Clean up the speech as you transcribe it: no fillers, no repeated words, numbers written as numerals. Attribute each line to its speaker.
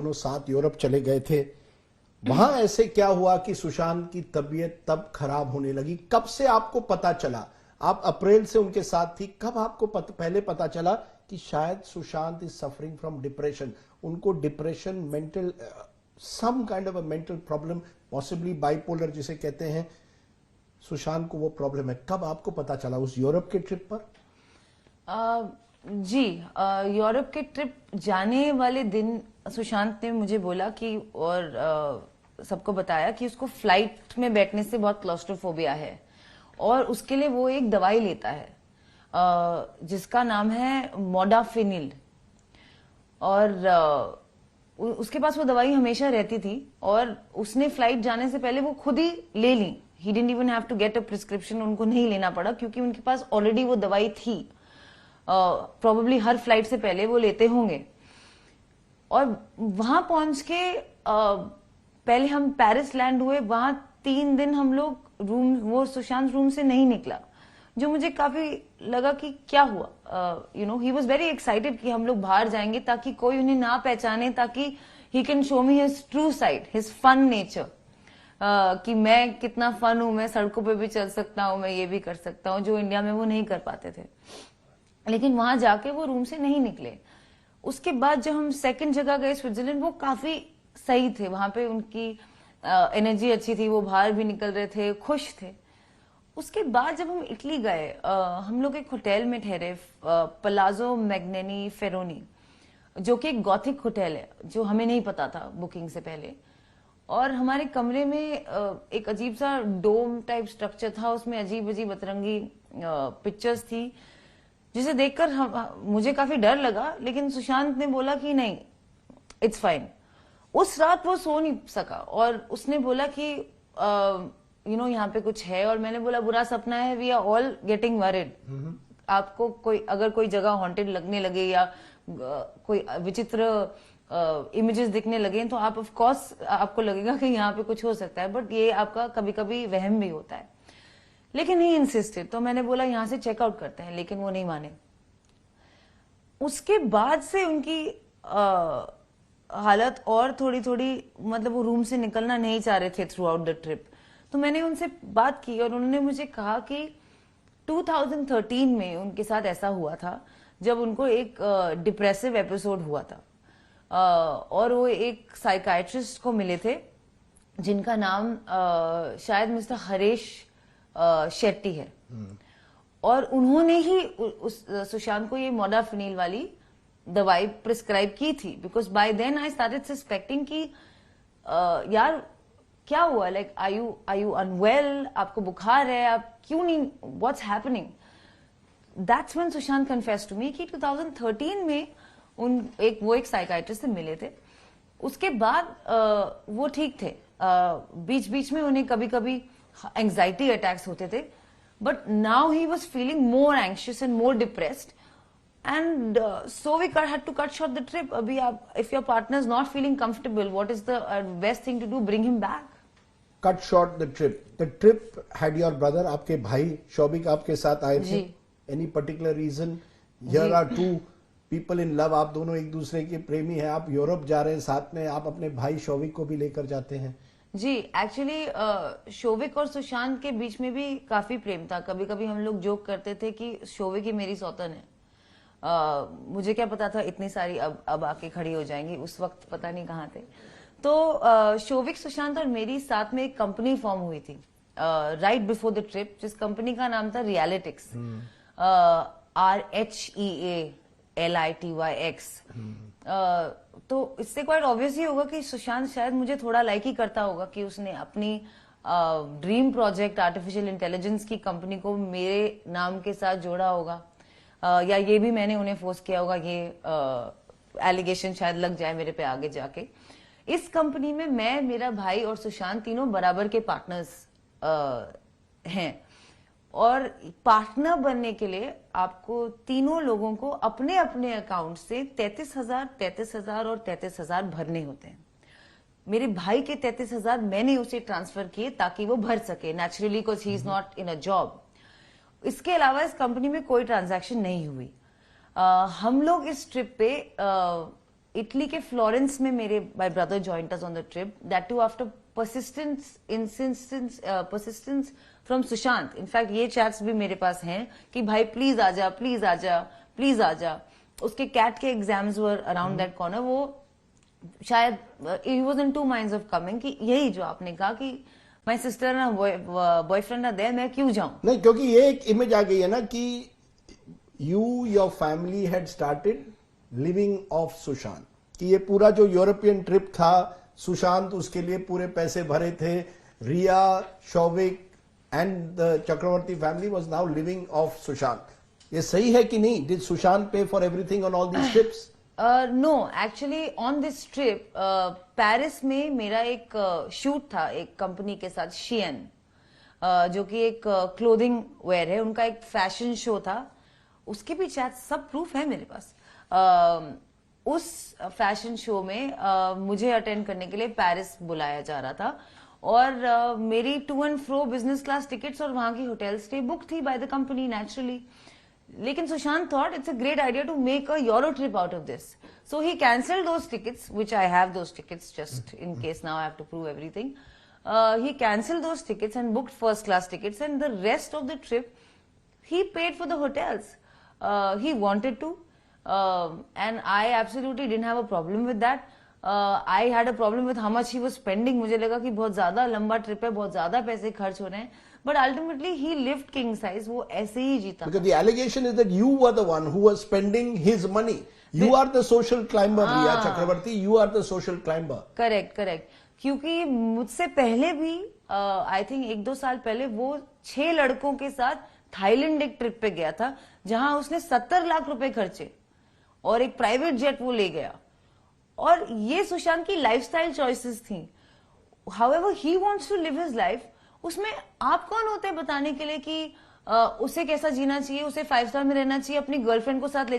Speaker 1: दोनों साथ यूरोप चले गए थे। वहां ऐसे क्या हुआ कि सुशांत की तबीयत तब खराब होने लगी? कब से आपको पता चला? आप अप्रैल से उनके साथ थी, कब आपको पहले पता चला कि शायद Sushant is suffering from depression? उनको depression, mental some kind of a mental problem, possibly bipolar जिसे कहते हैं, सुशांत को वो प्रॉब्लम है। कब आपको पता चला? उस यूरोप के ट्रिप पर?
Speaker 2: जी, यूरोप के ट्रिप जाने वाले दिन सुशांत ने मुझे बोला कि, और सबको बताया कि उसको फ्लाइट में बैठने से बहुत क्लॉस्ट्रोफोबिया है और उसके लिए वो एक दवाई लेता है जिसका नाम है मोडाफिनिल। और उसके पास वो दवाई हमेशा रहती थी और उसने फ्लाइट जाने से पहले वो खुद ही ले ली। He didn't even have to get a prescription, उनको नहीं लेना पड़ा क्योंकि उनके पास ऑलरेडी वो दवाई थी। प्रोबेबली हर फ्लाइट से पहले वो लेते होंगे। और वहां पहुंच के पहले हम पेरिस लैंड हुए। वहां 3 दिन हम लोग वो सुशांत रूम से नहीं निकला, जो मुझे काफी लगा कि क्या हुआ। ही वॉज वेरी एक्साइटेड कि हम लोग बाहर जाएंगे ताकि कोई उन्हें ना पहचाने, ताकि he can show me his true side, his fun nature, कि मैं कितना फन हूं, मैं सड़कों पे भी चल सकता हूं, मैं ये भी कर सकता हूं, जो इंडिया में वो नहीं कर पाते थे। लेकिन वहां जाके वो रूम से नहीं निकले। उसके बाद जब हम सेकंड जगह गए स्विट्जरलैंड, वो काफी सही थे। वहां पे उनकी एनर्जी अच्छी थी, वो बाहर भी निकल रहे थे, खुश थे। उसके बाद जब हम इटली गए, हम लोग एक होटल में ठहरे, पलाजो मैग्नेनी फेरोनी, जो कि एक गॉथिक होटल है, जो हमें नहीं पता था बुकिंग से पहले। और हमारे कमरे में एक अजीब सा डोम टाइप स्ट्रक्चर था, उसमें अजीब अजीब अतरंगी पिक्चर्स थी, जिसे देखकर मुझे काफी डर लगा। लेकिन सुशांत ने बोला कि नहीं, इट्स फाइन। उस रात वो सो नहीं सका और उसने बोला कि यहाँ पे कुछ है। और मैंने बोला बुरा सपना है, we are all getting worried. आपको अगर कोई जगह हॉन्टेड लगने लगे या कोई विचित्र इमेजेस दिखने लगे तो आप ऑफ कोर्स आपको लगेगा कि यहाँ पे कुछ हो सकता है, बट ये आपका कभी कभी वहम भी होता है। लेकिन ही इंसिस्टेड, तो मैंने बोला यहाँ से चेकआउट करते हैं, लेकिन वो नहीं माने। उसके बाद से उनकी हालत और थोड़ी थोड़ी, मतलब वो रूम से निकलना नहीं चाह रहे थे थ्रू आउट द ट्रिप। तो मैंने उनसे बात की और उन्होंने मुझे कहा कि 2013 में उनके साथ ऐसा हुआ था जब उनको एक डिप्रेसिव एपिसोड हुआ था। और वो एक साइकाइट्रिस्ट को मिले थे जिनका नाम शायद मिस्टर हरेश शेट्टी है। और उन्होंने ही उस सुशांत को ये मोडाफिनिल वाली दवाई प्रिस्क्राइब की थी। Because by then I started suspecting कि यार क्या हुआ, लाइक आर यू अनवेल, आपको बुखार है, आप क्यों नहीं, what's happening. That's when Sushant confessed to me कि 2013 में वो एक साइकाइट्रिस्ट से मिले थे। उसके बाद वो ठीक थे। बीच बीच में उन्हें कभी कभी एंजाइटी अटैक्स होते थे, but now he was feeling more anxious and more depressed, and so we had to cut short the trip. Abhi if your partner is not feeling comfortable, what is the best thing to do? Bring him back.
Speaker 1: Cut short the trip. The trip had your brother, आपके भाई शौविक आपके साथ आए थे? Any particular reason? Here are two people in love. आप दोनों एक दूसरे के प्रेमी हैं, आप यूरोप जा रहे हैं साथ में, आप अपने भाई शौविक को भी लेकर जाते हैं।
Speaker 2: जी, एक्चुअली शौविक और सुशांत के बीच में भी काफी प्रेम था। कभी कभी हम लोग जोक करते थे कि शौविक ही मेरी सौतन है। मुझे क्या पता था इतनी सारी अब आके खड़ी हो जाएंगी, उस वक्त पता नहीं कहाँ थे। तो शौविक, सुशांत और मेरी साथ में एक कंपनी फॉर्म हुई थी राइट बिफोर द ट्रिप, जिस कंपनी का नाम था रियलिटिक्स, RHEALITYX। तो इससे क्वाइट ऑब्वियस ही होगा कि सुशांत शायद मुझे थोड़ा लाइक ही करता होगा कि उसने अपनी ड्रीम प्रोजेक्ट आर्टिफिशियल इंटेलिजेंस की कंपनी को मेरे नाम के साथ जोड़ा होगा, या ये भी मैंने उन्हें फोर्स किया होगा, ये एलिगेशन शायद लग जाए मेरे पे आगे जाके। इस कंपनी में मैं, मेरा भाई और सुशांत तीनों बराबर के पार्टनर्स हैं। और पार्टनर बनने के लिए आपको तीनों लोगों को अपने अपने अकाउंट से 33,000, 33,000 और 33,000 भरने होते हैं। मेरे भाई के 33,000 मैंने उसे ट्रांसफर किए ताकि वो भर सके, naturally, because he is not in a job. इसके अलावा इस कंपनी में कोई ट्रांजैक्शन नहीं हुई। हम लोग इस ट्रिप पे इटली के फ्लोरेंस में मेरे my brother joined us on the trip, that too after persistence from Sushant. In fact ये चैट्स भी मेरे पास हैं कि भाई प्लीज आजा, प्लीज आजा, प्लीज आजा. उसके कैट के exams were around that corner. वो शायद he was in two minds of coming, कि यही जो आपने कहा कि माय सिस्टर ना बॉयफ्रेंड ना दे, मैं क्यों जाऊं.
Speaker 1: नहीं, क्योंकि ये एक इमेज आ गई है ना कि you your family had started living off Sushant, कि ये पूरा जो यूरोपियन ट्रिप था, सुशांत उसके लिए पूरे पैसे भरे थे. Rhea, Showik and the Chakraborty family was now living off Sushant. ये सही है कि नहीं? Did Sushant pay for everything on all these trips?
Speaker 2: No, actually on this trip Paris में मेरा एक शूट था एक कंपनी के साथ, शियन, जो कि एक क्लोथिंग वेयर है, उनका एक फैशन शो था. उसके भी चैट सब प्रूफ है मेरे पास. उस फैशन शो में मुझे अटेंड करने के लिए पेरिस बुलाया जा रहा था, और मेरी to and fro business class tickets और वहां की होटल स्टे बुक थी बाय द कंपनी नेचुरली. लेकिन Sushant thought it's a great idea to make a Euro trip out of this, so he cancelled those tickets, which I have those tickets just in case now I have to prove everything. He cancelled those tickets and booked first class tickets, and the rest of the trip he paid for the hotels. He wanted to, and I absolutely didn't have a problem with that. I had a problem with how much he was spending. मुझे लगा कि बहुत ज्यादा लंबा trip है, बहुत ज्यादा पैसे खर्च हो रहे हैं, but ultimately he lived king size. वो ऐसे ही जीता.
Speaker 1: Because the allegation is that you were the one who was spending his money. You are the social climber, Riya Chakravarti. You are the social climber.
Speaker 2: Correct correct. क्योंकि मुझसे पहले भी I think 1-2 साल पहले वो 6 लड़कों के साथ थाईलैंड एक ट्रिप पे गया था, जहां उसने 70 लाख रुपए खर्चे और एक प्राइवेट जेट वो ले गया. और ये सुशांत की लाइफस्टाइल चॉइसेस थी. However he wants to live his life. उसमें आप कौन होते हैं बताने के लिए कि उसे कैसा जीना चाहिए, उसे 5 स्टार में रहना चाहिए, अपनी गर्लफ्रेंड को साथ ले